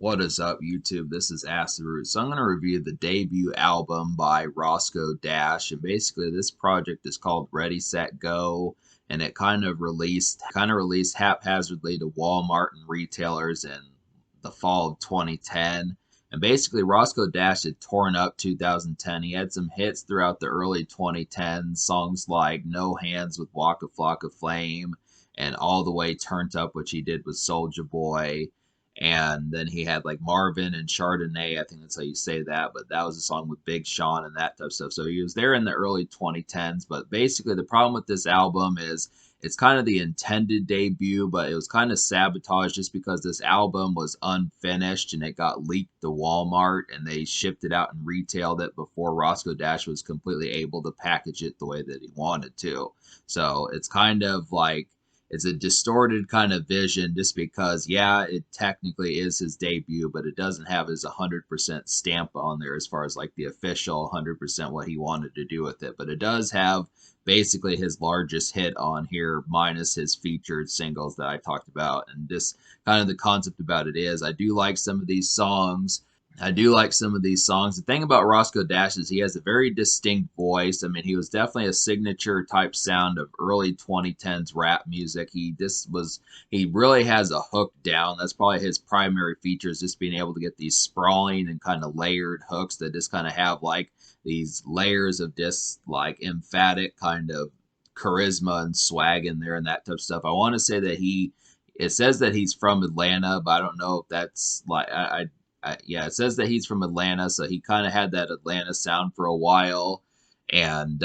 What is up, YouTube? This is Acid Root. So I'm going to review the debut album by Roscoe Dash, and basically this project is called Ready Set Go, and it kind of released haphazardly to Walmart and retailers in the fall of 2010. And basically Roscoe Dash had torn up 2010. He had some hits throughout the early 2010s, songs like No Hands with Waka Flocka Flame and All the Way Turned Up, which he did with Soulja Boy. And then he had like Marvin and Chardonnay, I think that's how you say that, but that was a song with Big Sean and that type of stuff. So he was there in the early 2010s. But basically, the problem with this album is it's kind of the intended debut, but it was kind of sabotaged just because this album was unfinished and it got leaked to Walmart and they shipped it out and retailed it before Roscoe Dash was completely able to package it the way that he wanted to. So it's kind of like it's a distorted kind of vision just because, yeah, it technically is his debut, but it doesn't have his 100% stamp on there as far as like the official 100% what he wanted to do with it. But it does have basically his largest hit on here, minus his featured singles that I talked about. And just kind of the concept about it is I do like some of these songs. The thing about Roscoe Dash is he has a very distinct voice. I mean, he was definitely a signature type sound of early 2010s rap music. He really has a hook down. That's probably his primary features, just being able to get these sprawling and kind of layered hooks that just kind of have like these layers of just like emphatic kind of charisma and swag in there and that type of stuff. I want to say that it says that he's from Atlanta, but I don't know if that's like yeah, it says that he's from Atlanta, so he kind of had that Atlanta sound for a while, and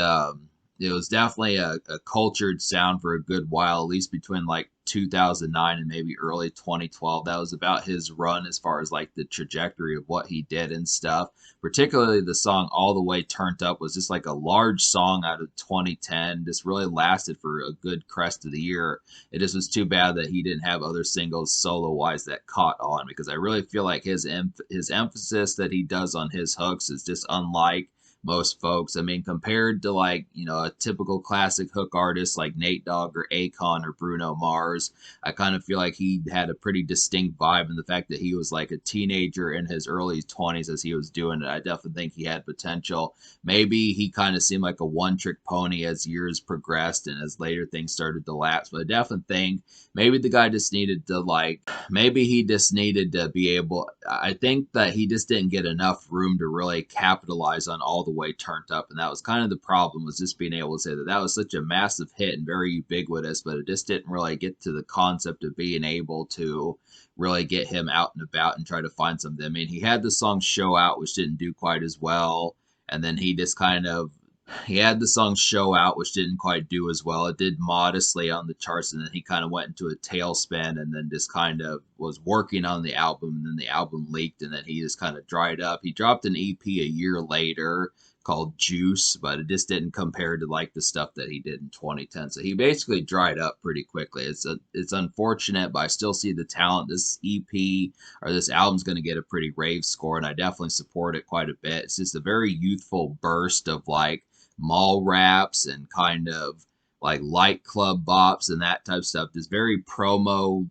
it was definitely a cultured sound for a good while, at least between like 2009 and maybe early 2012. That was about his run as far as like the trajectory of what he did and stuff. Particularly the song All the Way Turned Up was just like a large song out of 2010, just really lasted for a good crest of the year. It just was too bad that he didn't have other singles solo wise that caught on, because I really feel like his emphasis that he does on his hooks is just unlike most folks. I mean, compared to like, a typical classic hook artist like Nate Dogg or Akon or Bruno Mars, I kind of feel like he had a pretty distinct vibe, and the fact that he was like a teenager in his early 20s as he was doing it, I definitely think he had potential. Maybe he kind of seemed like a one-trick pony as years progressed and as later things started to lapse, but I definitely think maybe the guy just needed to maybe he just needed to be able, I think that he just didn't get enough room to really capitalize on All the Way Turned Up, and that was kind of the problem, was just being able to say that that was such a massive hit and very ubiquitous, but it just didn't really get to the concept of being able to really get him out and about and try to find something. I mean, he had the song Show Out, which didn't do quite as well, and then he had the song Show Out, which didn't quite do as well. It did modestly on the charts, and then he kind of went into a tailspin and then just kind of was working on the album, and then the album leaked, and then he just kind of dried up. He dropped an EP a year later called Juice, but it just didn't compare to like the stuff that he did in 2010. So he basically dried up pretty quickly. It's unfortunate, but I still see the talent. This EP or this album's going to get a pretty rave score, and I definitely support it quite a bit. It's just a very youthful burst of like mall raps and kind of like light club bops and that type of stuff. This very promo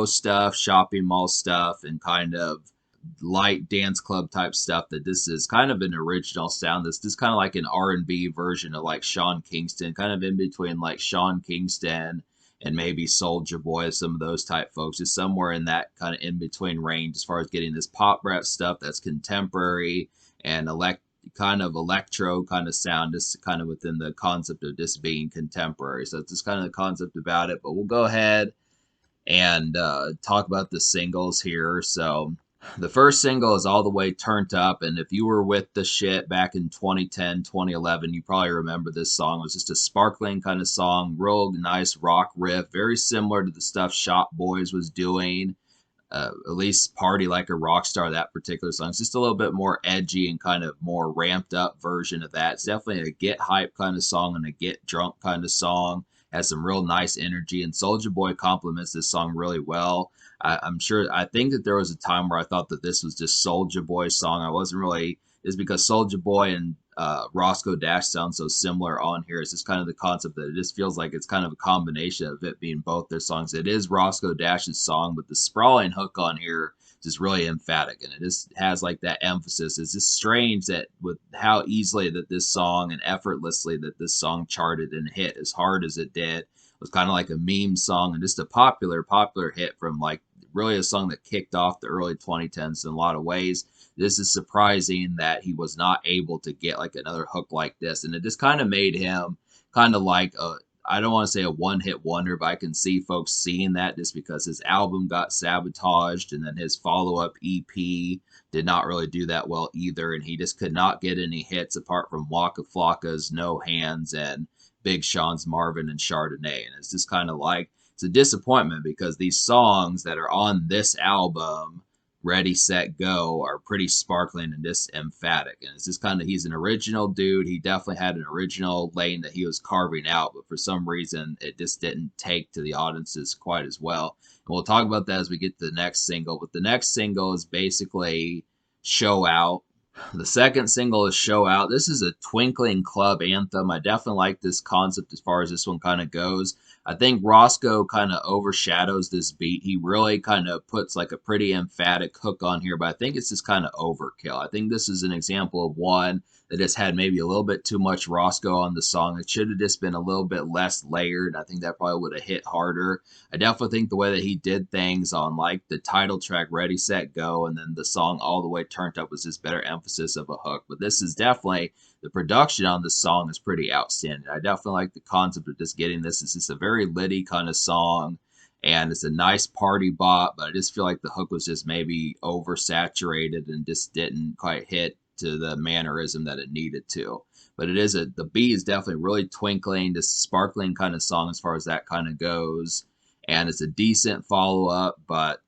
stuff, shopping mall stuff, and kind of light dance club type stuff. That this is kind of an original sound. This is kind of like an R&B version of like Sean Kingston, kind of in between like Sean Kingston and maybe Soulja Boy, some of those type folks. Is somewhere in that kind of in between range as far as getting this pop rap stuff that's contemporary and kind of electro kind of sound, just kind of within the concept of just being contemporary. So it's just kind of the concept about it. But we'll go ahead and talk about the singles here. So the first single is All the Way Turned Up, and if you were with the shit back in 2010, 2011, you probably remember this song. It was just a sparkling kind of song, real nice rock riff, very similar to the stuff Shop Boys was doing. At least Party Like a Rock Star, that particular song. It's just a little bit more edgy and kind of more ramped up version of that. It's definitely a get hype kind of song and a get drunk kind of song. Has some real nice energy, and Soulja Boy complements this song really well. I think that there was a time where I thought that this was just Soulja Boy's song. I wasn't really, it's because Soulja Boy and Roscoe Dash sound so similar on here. It's just kind of the concept that it just feels like it's kind of a combination of it being both their songs. It is Roscoe Dash's song, but the sprawling hook on here just really emphatic, and it just has like that emphasis. It's just strange that with how easily that this song and effortlessly that this song charted and hit as hard as it did. It was kind of like a meme song and just a popular hit from like really a song that kicked off the early 2010s in a lot of ways. This is surprising that he was not able to get like another hook like this, and it just kind of made him kind of like a, I don't want to say a one-hit wonder, but I can see folks seeing that just because his album got sabotaged, and then his follow-up EP did not really do that well either, and he just could not get any hits apart from Waka Flocka's No Hands and Big Sean's Marvin and Chardonnay, and it's just kind of like it's a disappointment because these songs that are on this album, Ready, Set, Go, are pretty sparkling and just emphatic. And it's just kind of, he's an original dude. He definitely had an original lane that he was carving out, but for some reason, it just didn't take to the audiences quite as well. And we'll talk about that as we get to the next single. But the next single is basically Show Out. The second single is Show Out. This is a twinkling club anthem. I definitely like this concept as far as this one kind of goes. I think Roscoe kind of overshadows this beat. He really kind of puts like a pretty emphatic hook on here, but I think it's just kind of overkill. I think this is an example of one that just had maybe a little bit too much Roscoe on the song. It should have just been a little bit less layered. I think that probably would have hit harder. I definitely think the way that he did things on like the title track Ready, Set, Go, and then the song All the Way Turned Up was just better emphasis of a hook. But this is definitely, the production on this song is pretty outstanding. I definitely like the concept of just getting this. It's just a very litty kind of song, and it's a nice party bop, but I just feel like the hook was just maybe oversaturated and just didn't quite hit to the mannerism that it needed to. But it is the beat is definitely really twinkling, just sparkling kind of song as far as that kind of goes, and it's a decent follow up. But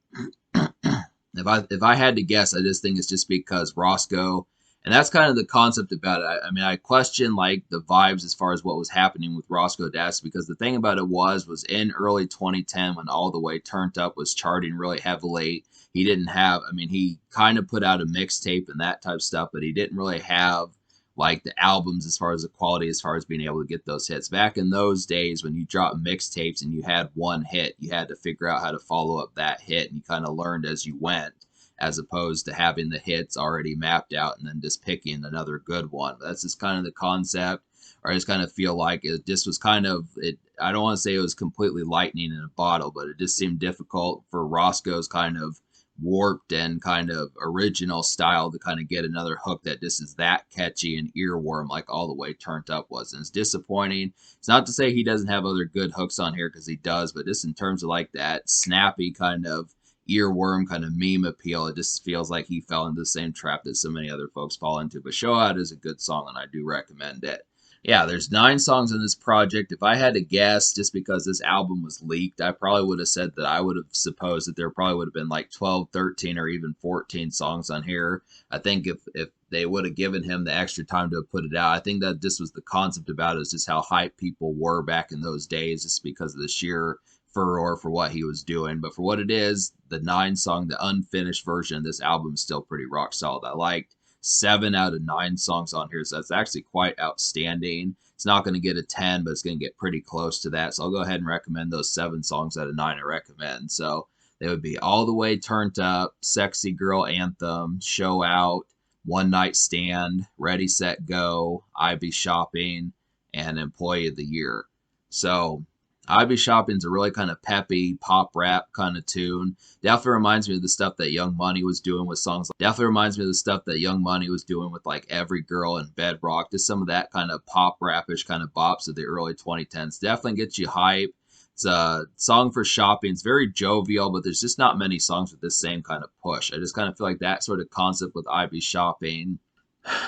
if I had to guess, I just think it's just because Roscoe, and that's kind of the concept about it. I mean, I question like the vibes as far as what was happening with Roscoe Dash, because the thing about it was in early 2010 when All the Way Turned Up was charting really heavily. He didn't have, I mean, he kind of put out a mixtape and that type of stuff, but he didn't really have like the albums as far as the quality, as far as being able to get those hits. Back in those days when you dropped mixtapes and you had one hit, you had to figure out how to follow up that hit, and you kind of learned as you went, as opposed to having the hits already mapped out and then just picking another good one. But that's just kind of the concept, or I just kind of feel like it just was kind of, it. I don't want to say it was completely lightning in a bottle, but it just seemed difficult for Roscoe's kind of warped and kind of original style to kind of get another hook that just is that catchy and earworm like All the Way Turned Up was. And it's disappointing. It's not to say he doesn't have other good hooks on here, because he does, but just in terms of like that snappy kind of earworm kind of meme appeal, it just feels like he fell into the same trap that so many other folks fall into. But Show Out is a good song, and I do recommend it. Yeah, there's 9 songs in this project. If I had to guess, just because this album was leaked, I probably would have said that I would have supposed that there probably would have been like 12, 13, or even 14 songs on here. I think if they would have given him the extra time to put it out, I think that this was the concept about it, is just how hyped people were back in those days, just because of the sheer furor for what he was doing. But for what it is, the 9-song, the unfinished version of this album is still pretty rock solid. I liked 7 out of 9 songs on here, so that's actually quite outstanding. It's not going to get a 10, but it's going to get pretty close to that. So I'll go ahead and recommend those 7 songs out of 9 I recommend. So they would be All the Way Turned Up, Sexy Girl Anthem, Show Out, One Night Stand, Ready, Set, Go, I Be Shopping, and Employee of the Year. So I Be Shopping's a really kind of peppy pop rap kind of tune. Definitely reminds me of the stuff that Young Money was doing with songs. Definitely reminds me of the stuff that Young Money was doing with like Every Girl and Bedrock. Just some of that kind of pop rapish kind of bops of the early 2010s. Definitely gets you hype. It's a song for shopping. It's very jovial, but there's just not many songs with this same kind of push. I just kind of feel like that sort of concept with I Be Shopping.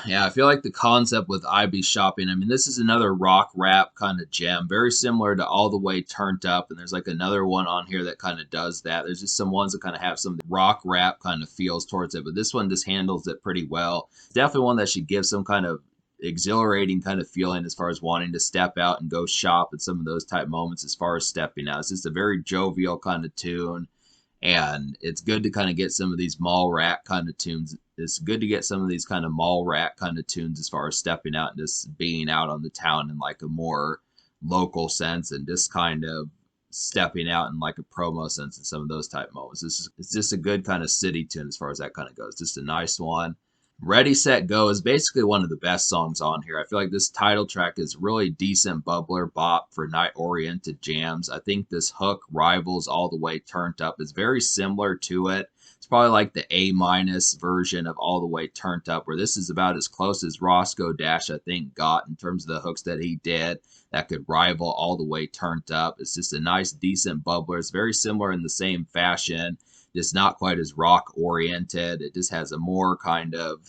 Yeah, I feel like the concept with I Be Shopping, I mean, this is another rock rap kind of gem, very similar to All the Way Turned Up, and there's like another one on here that kind of does that. There's just some ones that kind of have some rock rap kind of feels towards it, but this one just handles it pretty well. It's definitely one that should give some kind of exhilarating kind of feeling as far as wanting to step out and go shop at some of those type moments as far as stepping out. It's just a very jovial kind of tune. And it's good to kind of get some of these mall rat kind of tunes. It's good to get some of these kind of mall rat kind of tunes as far as stepping out and just being out on the town in like a more local sense, and just kind of stepping out in like a promo sense in some of those type moments. It's just a good kind of city tune as far as that kind of goes. Just a nice one. Ready, Set, Go is basically one of the best songs on here. I feel like this title track is really decent bubbler bop for night-oriented jams. I think this hook rivals All the Way Turned Up. Is very similar to it. It's probably like the A minus version of All the Way Turned Up, where this is about as close as Roscoe Dash, I think, got in terms of the hooks that he did that could rival All the Way Turned Up. It's just a nice, decent bubbler. It's very similar in the same fashion, just not quite as rock oriented. It just has a more kind of,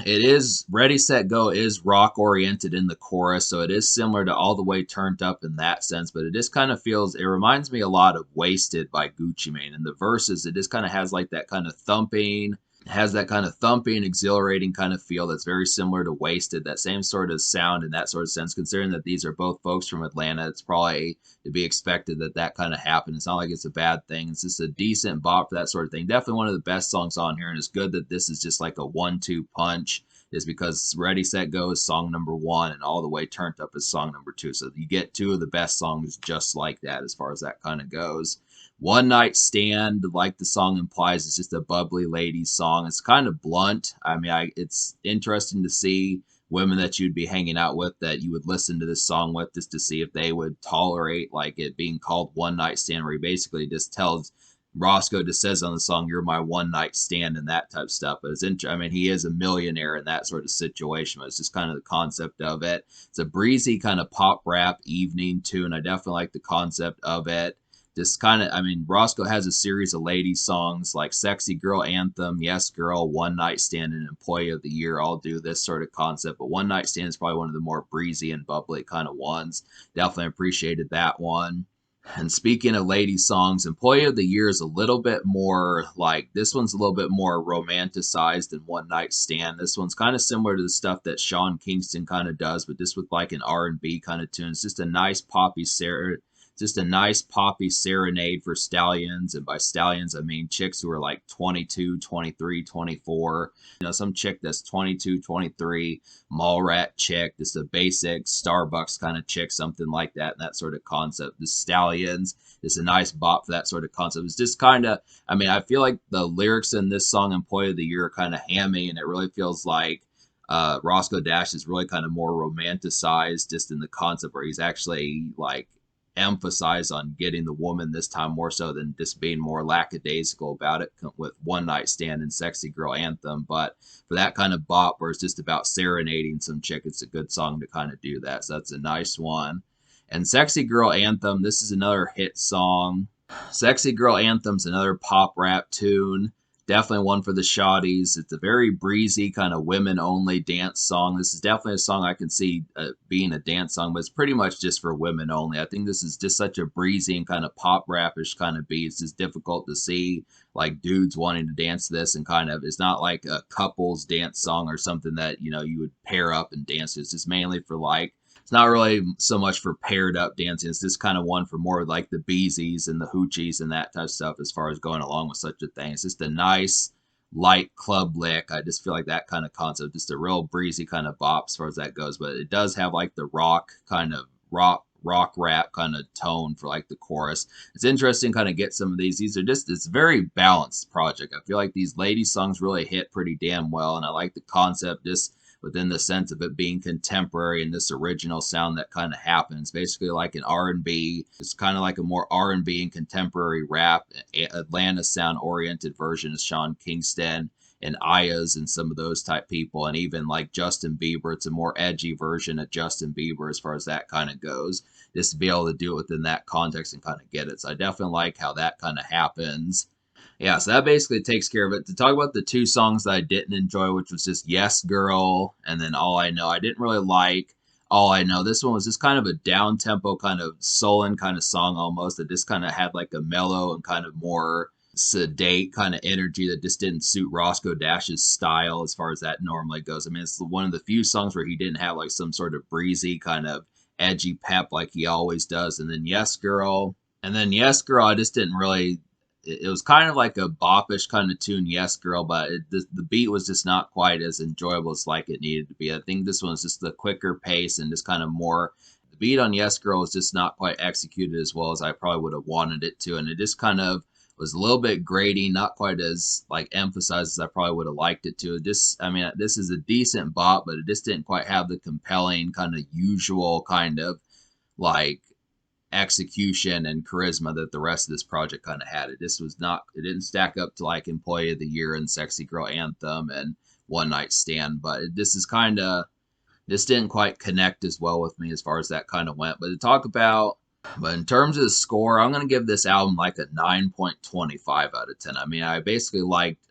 it is Ready Set Go is rock oriented in the chorus, so it is similar to All the Way Turned Up in that sense, but it just kind of feels, it reminds me a lot of Wasted by Gucci Mane. In the verses, it just kind of has like that kind of thumping, has that kind of thumping, exhilarating kind of feel that's very similar to Wasted, that same sort of sound in that sort of sense. Considering that these are both folks from Atlanta, it's probably to be expected that that kind of happened. It's not like it's a bad thing. It's just a decent bop for that sort of thing. Definitely one of the best songs on here, and it's good that this is just like a 1-2 punch, is because Ready, Set, Go is song number 1 and All the Way Turned Up is song number 2. So you get 2 of the best songs just like that as far as that kind of goes. One Night Stand, like the song implies, it's just a bubbly lady song. It's kind of blunt. I mean, it's interesting to see women that you'd be hanging out with that you would listen to this song with, just to see if they would tolerate like it being called One Night Stand, where he basically just tells Roscoe, just says on the song, "You're my one night stand," and that type of stuff. But I mean, he is a millionaire in that sort of situation. But it's just kind of the concept of it. It's a breezy kind of pop rap evening tune. I definitely like the concept of it. Just kind of, I mean, Roscoe has a series of lady songs like Sexy Girl Anthem, Yes Girl, One Night Stand, and Employee of the Year all do this sort of concept. But One Night Stand is probably one of the more breezy and bubbly kind of ones. Definitely appreciated that one. And speaking of lady songs, Employee of the Year is a little bit more like, this one's a little bit more romanticized than One Night Stand. This one's kind of similar to the stuff that Sean Kingston kind of does, but just with like an R&B kind of tune. It's just a nice poppy serenade for stallions. And by stallions, I mean chicks who are like 22, 23, 24. You know, some chick that's 22, 23, mall rat chick, just a basic Starbucks kind of chick, something like that, and that sort of concept. The stallions is a nice bop for that sort of concept. It's just kind of, I mean, I feel like the lyrics in this song, Employee of the Year, are kind of hammy, and it really feels like Roscoe Dash is really kind of more romanticized just in the concept where he's actually like emphasize on getting the woman this time more so than just being more lackadaisical about it with One Night Stand and Sexy Girl Anthem. But for that kind of bop where it's just about serenading some chick, it's a good song to kind of do that. So that's a nice one. And Sexy Girl Anthem, this is another hit song. Sexy Girl Anthem's another pop rap tune. Definitely one for the shawties. It's a very breezy kind of women-only dance song. This is definitely a song I can see being a dance song, but it's pretty much just for women only. I think this is just such a breezy and kind of pop rapish kind of beat. It's just difficult to see like dudes wanting to dance to this, and kind of, it's not like a couples dance song or something that, you know, you would pair up and dance to. It's just mainly for like, it's not really so much for paired up dancing. It's just kind of one for more like the beezies and the hoochies and that type of stuff as far as going along with such a thing. It's just a nice, light club lick. I just feel like that kind of concept, just a real breezy kind of bop as far as that goes. But it does have like the rock rap kind of tone for like the chorus. It's interesting kind of get some of these. These are just, it's a very balanced project. I feel like these lady songs really hit pretty damn well, and I like the concept just within the sense of it being contemporary and this original sound that kind of happens. Basically like an R&B. It's kind of like a more R&B and contemporary rap, Atlanta sound oriented version of Sean Kingston and Ayaz and some of those type people, and even like Justin Bieber. It's a more edgy version of Justin Bieber as far as that kind of goes, just to be able to do it within that context and kind of get it. So I definitely like how that kind of happens. Yeah, so that basically takes care of it. To talk about the 2 songs that I didn't enjoy, which was just Yes Girl and then All I Know. I didn't really like All I Know. This one was just kind of a down-tempo kind of sullen kind of song almost, that just kind of had like a mellow and kind of more sedate kind of energy that just didn't suit Roscoe Dash's style as far as that normally goes. I mean, it's one of the few songs where he didn't have like some sort of breezy kind of edgy pep like he always does. And then Yes Girl, I just didn't really, it was kind of like a boppish kind of tune, Yes Girl, but the beat was just not quite as enjoyable as like it needed to be. I think this one's just the quicker pace and just kind of more beat on Yes Girl was just not quite executed as well as I probably would have wanted it to, and it just kind of was a little bit grating, not quite as like emphasized as I probably would have liked it to. It just, I mean, this is a decent bop, but it just didn't quite have the compelling kind of usual kind of like execution and charisma that the rest of this project kind of had. It just was not, it didn't stack up to like Employee of the Year and Sexy Girl Anthem and One Night Stand, but this is kind of, this didn't quite connect as well with me as far as that kind of went. But to talk about, but in terms of the score, I'm going to give this album like a 9.25 out of 10. I mean, I basically liked,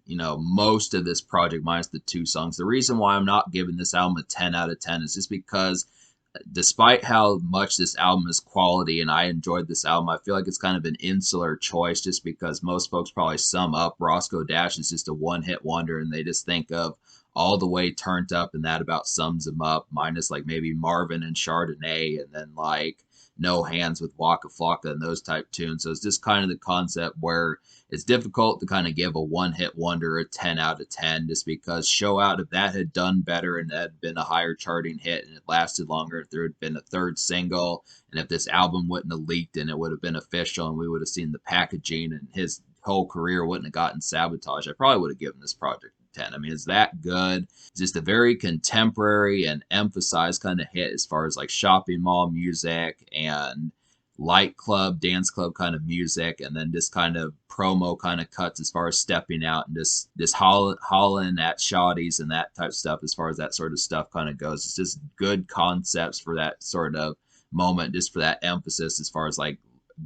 most of this project minus the two songs. The reason why I'm not giving this album a 10 out of 10 is just because despite how much this album is quality and I enjoyed this album, I feel like it's kind of an insular choice just because most folks probably sum up Roscoe Dash as just a one-hit wonder and they just think of All the Way Turned Up and that about sums him up, minus like maybe Marvin and Chardonnay and then like No Hands with Waka Flocka and those type tunes. So it's just kind of the concept where it's difficult to kind of give a one-hit wonder a 10 out of 10 just because Show Out, if that had done better and that had been a higher charting hit and it lasted longer, if there had been a third single and if this album wouldn't have leaked and it would have been official and we would have seen the packaging and his whole career wouldn't have gotten sabotaged, I probably would have given this project a 10. I mean, it's that good. It's just a very contemporary and emphasized kind of hit as far as like shopping mall music and light club, dance club kind of music, and then just kind of promo kind of cuts as far as stepping out and just hollering at shawties and that type of stuff as far as that sort of stuff kind of goes. It's just good concepts for that sort of moment, just for that emphasis as far as like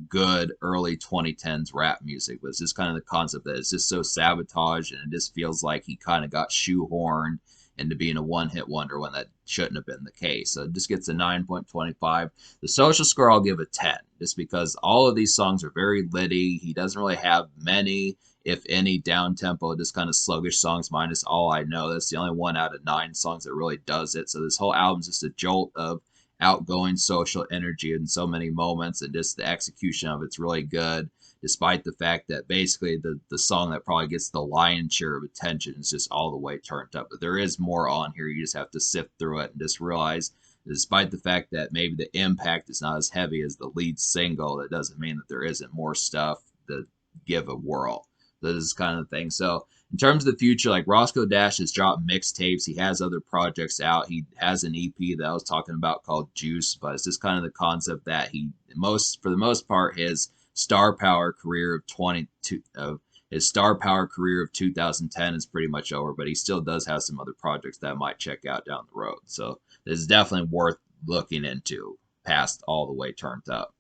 good early 2010s rap music. But it's just kind of the concept that it's just so sabotaged and it just feels like he kind of got shoehorned into being a one-hit wonder when that shouldn't have been the case. So it just gets a 9.25. The social score I'll give a 10, just because all of these songs are very litty. He doesn't really have many, if any, down-tempo, just kind of sluggish songs, minus All I Know. That's the only one out of 9 songs that really does it. So this whole album's just a jolt of outgoing social energy in so many moments, and just the execution of it's really good, despite the fact that basically the song that probably gets the lion's share of attention is just All the Way Turned Up. But there is more on here. You just have to sift through it and just realize, despite the fact that maybe the impact is not as heavy as the lead single, that doesn't mean that there isn't more stuff to give a whirl. So this is kind of the thing. So in terms of the future, like Roscoe Dash has dropped mixtapes. He has other projects out. He has an EP that I was talking about called Juice, but it's just kind of the concept that for the most part, his star power career of 2010 is pretty much over, but he still does have some other projects that I might check out down the road. So this is definitely worth looking into past All the Way Turned Up.